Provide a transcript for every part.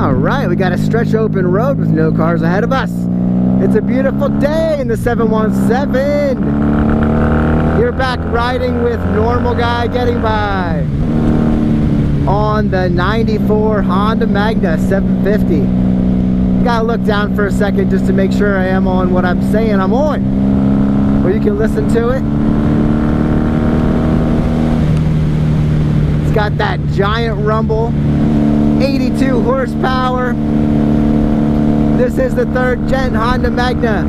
Alright, we got a stretch open road with no cars ahead of us. It's a beautiful day in the 717. You're back riding with Normal Guy Getting By on the 94 Honda Magna 750. Gotta look down for a second just to make sure I am on what I'm saying I'm on, or you can listen to it. It's got that giant rumble, 82 horsepower. This is the 3rd gen Honda Magna,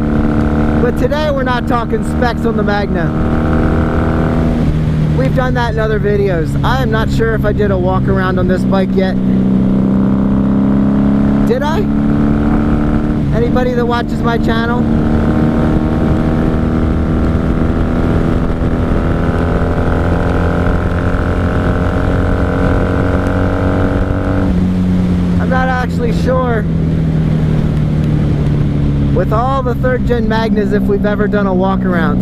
but today we're not talking specs on the Magna. We've done that in other videos. I am not sure if I did a walk around on this bike yet. Did I? Anybody that watches my channel? I'm not actually sure with all the 3rd gen Magnas if we've ever done a walk around.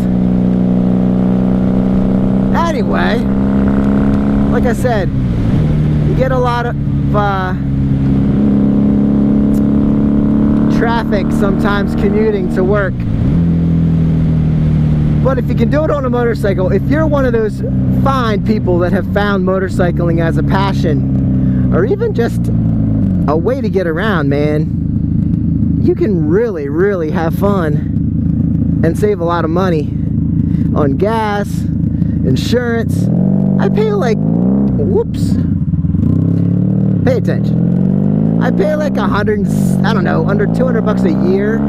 Anyway, like I said, you get a lot of traffic sometimes commuting to work. But if you can do it on a motorcycle, if you're one of those fine people that have found motorcycling as a passion, or even just a way to get around, man, you can really have fun and save a lot of money on gas, insurance. I pay like, whoops, pay attention, I pay like I don't know, under 200 bucks a year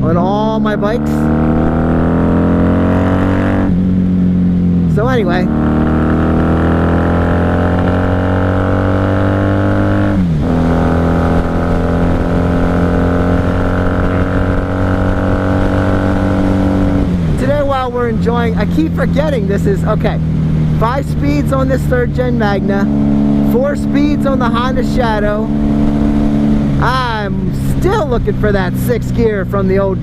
on all my bikes. So anyway, we're enjoying, I keep forgetting this is, okay, 5 speeds on this 3rd gen Magna, 4 speeds on the Honda Shadow. I'm still looking for that 6th gear from the old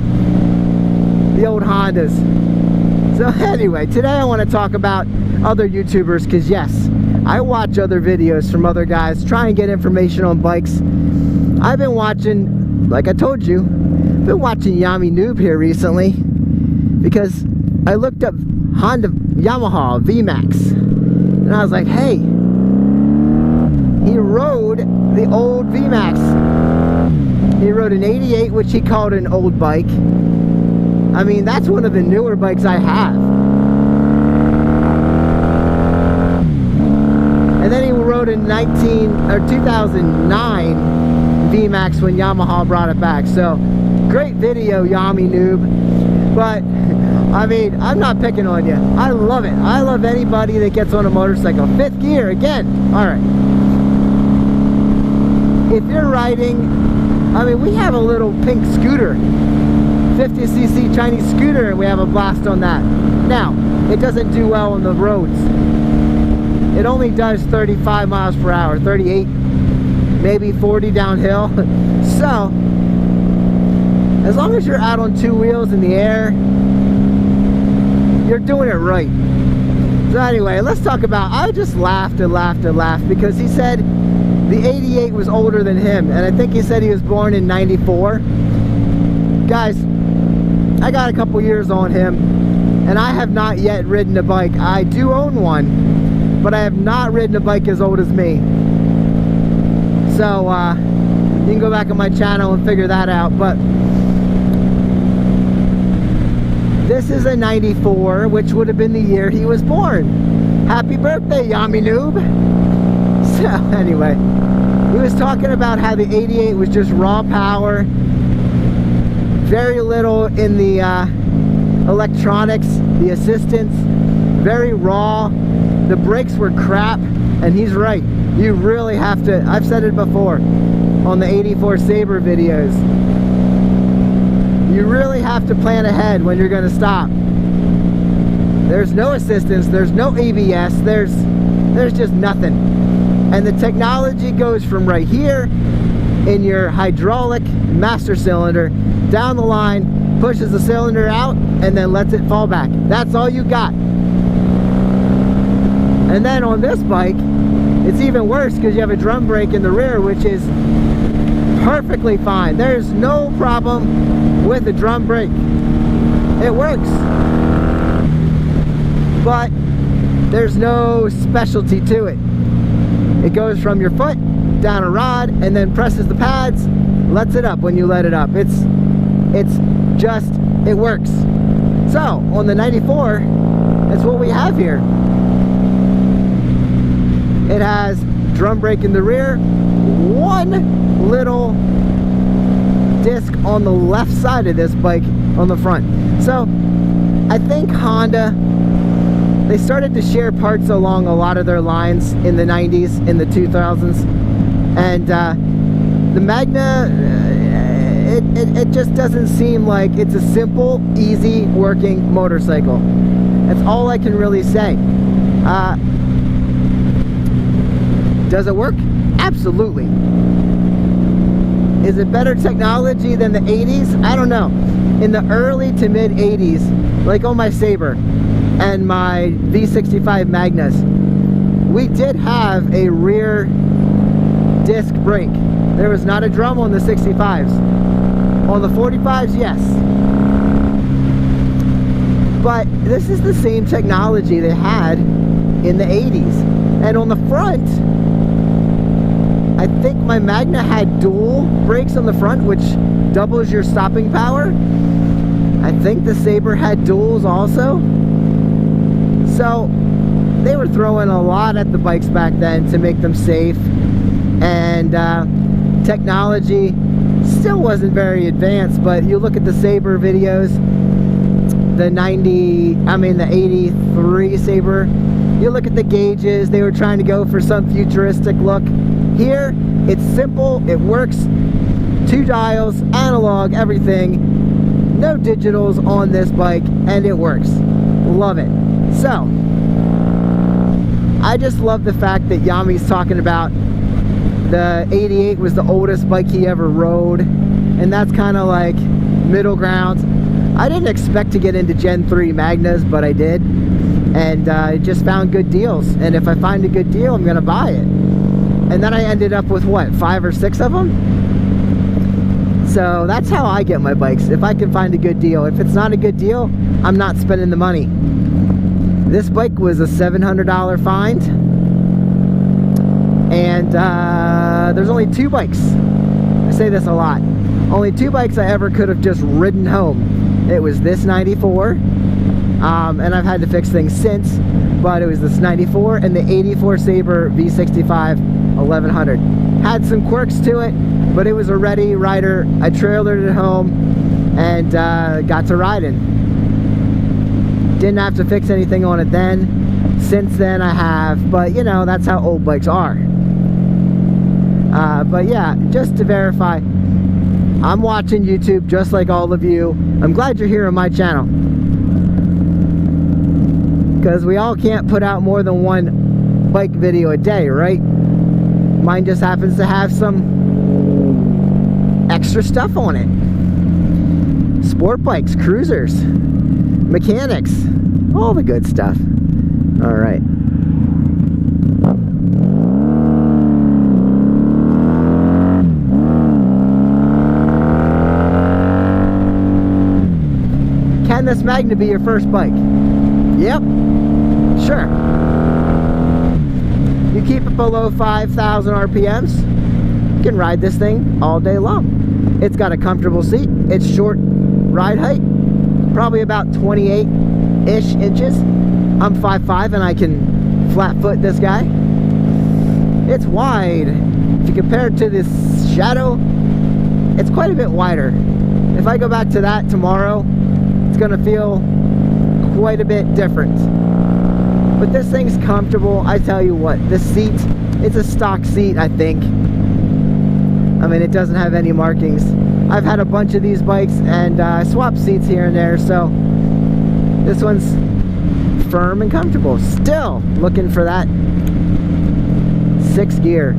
Hondas. So anyway, today I want to talk about other YouTubers, because yes, I watch other videos from other guys, try and get information on bikes. I've been watching, like I told you, been watching Yami Noob here recently, because I looked up Yamaha VMAX, and I was like, hey, he rode the old VMAX. He rode an 88, which he called an old bike. I mean, that's one of the newer bikes I have. And then he rode a 2009 VMAX when Yamaha brought it back. So, great video, Yami Noob. But I mean, I'm not picking on you. I love it. I love anybody that gets on a motorcycle. 5th gear, again. Alright. If you're riding, I mean, we have a little pink scooter. 50cc Chinese scooter, and we have a blast on that. Now, it doesn't do well on the roads. It only does 35 miles per hour, 38, maybe 40 downhill. So, as long as you're out on 2 wheels in the air, you're doing it right. So anyway, let's talk about, I just laughed and laughed and laughed because he said the 88 was older than him, and I think he said he was born in 94. Guys, I got a couple years on him, and I have not yet ridden a bike. I do own one, but I have not ridden a bike as old as me. So you can go back on my channel and figure that out. But this is a 94, which would have been the year he was born. Happy birthday, Yami Noob. So anyway, he was talking about how the 88 was just raw power, very little in the electronics, the assistance, very raw. The brakes were crap, and he's right. You really have to, I've said it before on the 84 Sabre videos, you really have to plan ahead when you're going to stop. There's no assistance, there's no ABS, there's just nothing. And the technology goes from right here in your hydraulic master cylinder down the line, pushes the cylinder out, and then lets it fall back. That's all you got. And then on this bike, It's even worse because you have a drum brake in the rear, which is perfectly fine. There's no problem with the drum brake. It works. But there's no specialty to it. It goes from your foot down a rod and then presses the pads, lets it up when you let it up. It works. So on the 94, that's what we have here. It has drum brake in the rear, one little disc on the left side of this bike on the front. So I think Honda, they started to share parts along a lot of their lines in the 90s, in the 2000s, and the Magna, it just doesn't seem like it's a simple, easy working motorcycle. That's all I can really say. Does it work? Absolutely. Is it better technology than the 80s? I don't know. In the early to mid 80s, like on my Sabre and my V65 Magnas, we did have a rear disc brake. There was not a drum on the 65s. On the 45s, yes. But this is the same technology they had in the 80s. And on the front, I think my Magna had dual brakes on the front, which doubles your stopping power. I think the Sabre had duals also. So they were throwing a lot at the bikes back then to make them safe. And technology still wasn't very advanced, but you look at the Sabre videos, the 83 Sabre, you look at the gauges, they were trying to go for some futuristic look. Here, it's simple, it works, 2 dials, analog, everything, no digitals on this bike, and it works. Love it. So, I just love the fact that Yami's talking about the 88 was the oldest bike he ever rode, and that's kind of like middle ground. I didn't expect to get into Gen 3 Magnas, but I did, and I just found good deals, and if I find a good deal, I'm gonna buy it. And then I ended up with what, 5 or 6 of them? So that's how I get my bikes, if I can find a good deal. If it's not a good deal, I'm not spending the money. This bike was a $700 find, and there's only 2 bikes. I say this a lot. Only 2 bikes I ever could have just ridden home. It was this 94, and I've had to fix things since, but it was this 94 and the 84 Sabre V65 1100. Had some quirks to it, but it was a ready rider. I trailered it home and got to riding. Didn't have to fix anything on it then. Since then I have, but you know, that's how old bikes are. But yeah, just to verify, I'm watching YouTube just like all of you. I'm glad you're here on my channel, because we all can't put out more than 1 bike video a day, right? Mine just happens to have some extra stuff on it. Sport bikes, cruisers, mechanics, all the good stuff. All right. Can this Magna be your first bike? Yep, sure. You keep it below 5,000 RPMs, you can ride this thing all day long. It's got a comfortable seat. It's short ride height, probably about 28-ish inches. I'm 5'5" and I can flat foot this guy. It's wide. If you compare it to this Shadow, it's quite a bit wider. If I go back to that tomorrow, it's gonna feel quite a bit different. But this thing's comfortable. I tell you what, this seat, it's a stock seat, I think. I mean, it doesn't have any markings. I've had a bunch of these bikes and I swap seats here and there, so this one's firm and comfortable. Still looking for that 6th gear.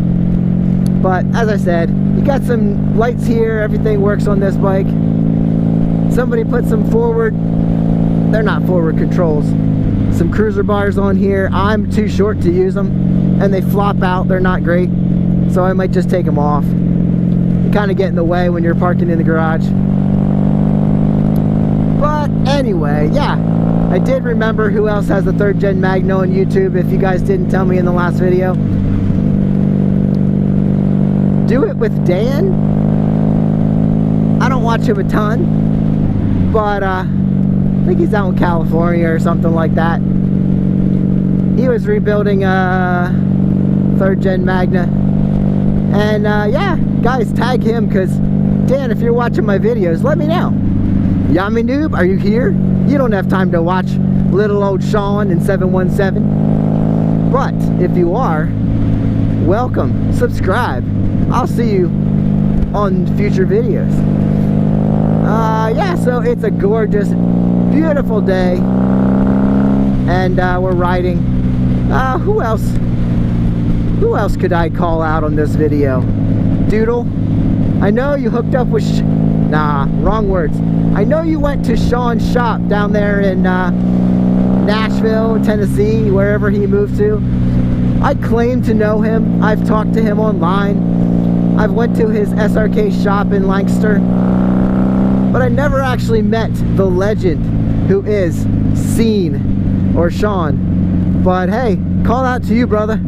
But as I said, you got some lights here, everything works on this bike. Somebody put some forward, they're not forward controls, some cruiser bars on here. I'm too short to use them. and they flop out. They're not great, so I might just take them off. They kind of get in the way when you're parking in the garage. But anyway, yeah, I did remember who else has the 3rd gen Magna on YouTube, if you guys didn't tell me in the last video. Do It With Dan. I don't watch him a ton, but I think he's out in California or something like that. He was rebuilding a 3rd gen Magna, and yeah, guys, tag him, because Dan, if you're watching my videos, let me know. Yummy noob, are you here? You don't have time to watch little old Sean in 717, but if you are, welcome, subscribe. I'll see you on future videos. Yeah, so it's a gorgeous, beautiful day, and we're riding. Who else could I call out on this video? Doodle, I know you hooked up with nah, wrong words. I know you went to Sean's shop down there in Nashville, Tennessee, wherever he moved to. I claim to know him. I've talked to him online. I've went to his SRK shop in Lancaster, but I never actually met the legend who is Scene or Sean. But hey, call out to you, brother.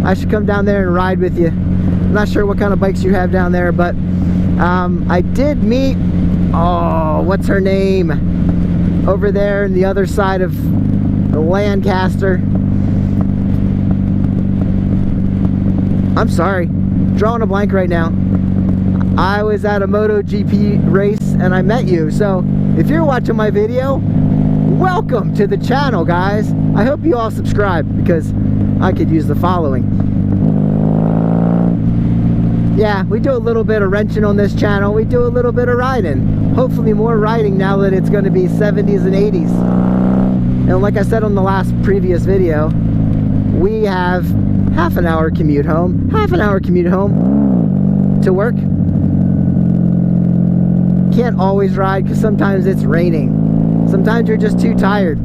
I should come down there and ride with you. I'm not sure what kind of bikes you have down there, but I did meet, oh, what's her name, over there in the other side of Lancaster. I'm sorry, drawing a blank right now. I was at a MotoGP race and I met you, so if you're watching my video, welcome to the channel, guys. I hope you all subscribe, because I could use the following. Yeah, we do a little bit of wrenching on this channel. We do a little bit of riding. Hopefully more riding now that it's going to be 70s and 80s. And like I said on the last previous video, we have half an hour commute home, to work. Can't always ride because sometimes it's raining. Sometimes you're just too tired.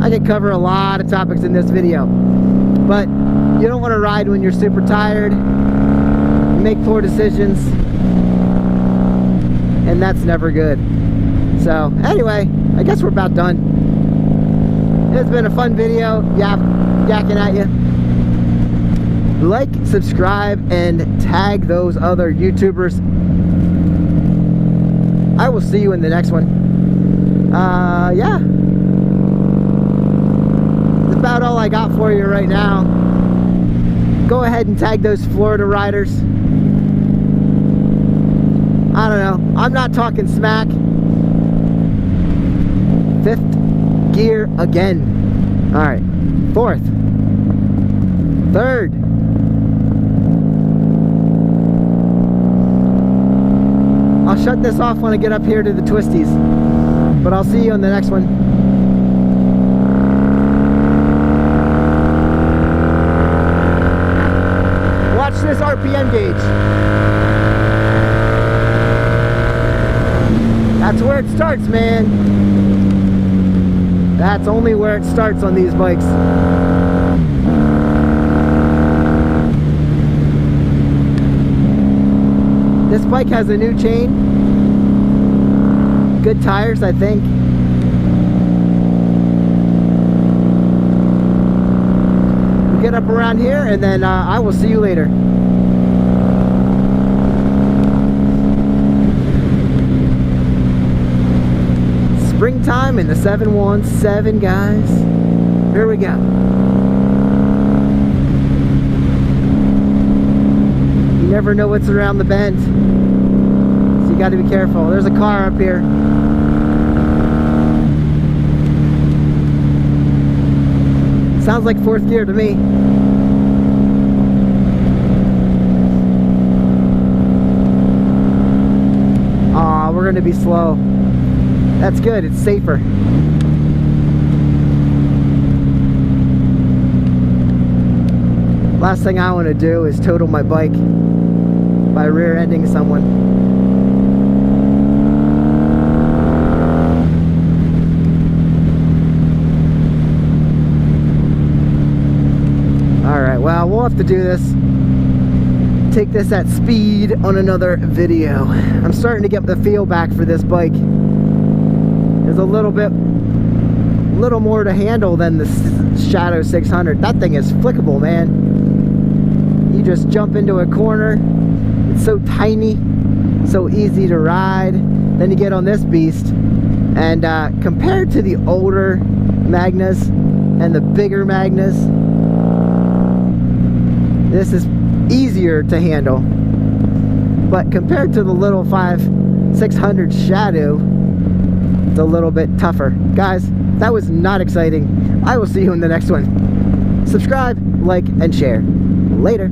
I could cover a lot of topics in this video, but you don't want to ride when you're super tired. You make poor decisions, and that's never good. So anyway, I guess we're about done. It's been a fun video, yakking at you. Like, subscribe, and tag those other YouTubers. I will see you in the next one. Yeah. That's about all I got for you right now. Go ahead and tag those Florida riders. I don't know. I'm not talking smack. 5th gear again. Alright. 4th. 3rd. I'll shut this off when I get up here to the twisties, but I'll see you on the next one. Watch this RPM gauge. That's where it starts, man. That's only where it starts on these bikes. This bike has a new chain, good tires, I think. We'll get up around here, and then I will see you later. Springtime in the 717, guys. Here we go. You never know what's around the bend, so you got to be careful. There's a car up here. Sounds like 4th gear to me. Aw, we're gonna be slow. That's good, it's safer. Last thing I want to do is total my bike by rear-ending someone. Alright, have to do this, take this at speed on another video. I'm starting to get the feel back for this bike. There's a little more to handle than the Shadow 600. That thing is flickable, man. You just jump into a corner. It's so tiny, so easy to ride. Then you get on this beast, and compared to the older Magnas and the bigger Magnas, this is easier to handle. But compared to the little 600 Shadow, it's a little bit tougher. Guys, that was not exciting. I will see you in the next one. Subscribe, like, and share. Later.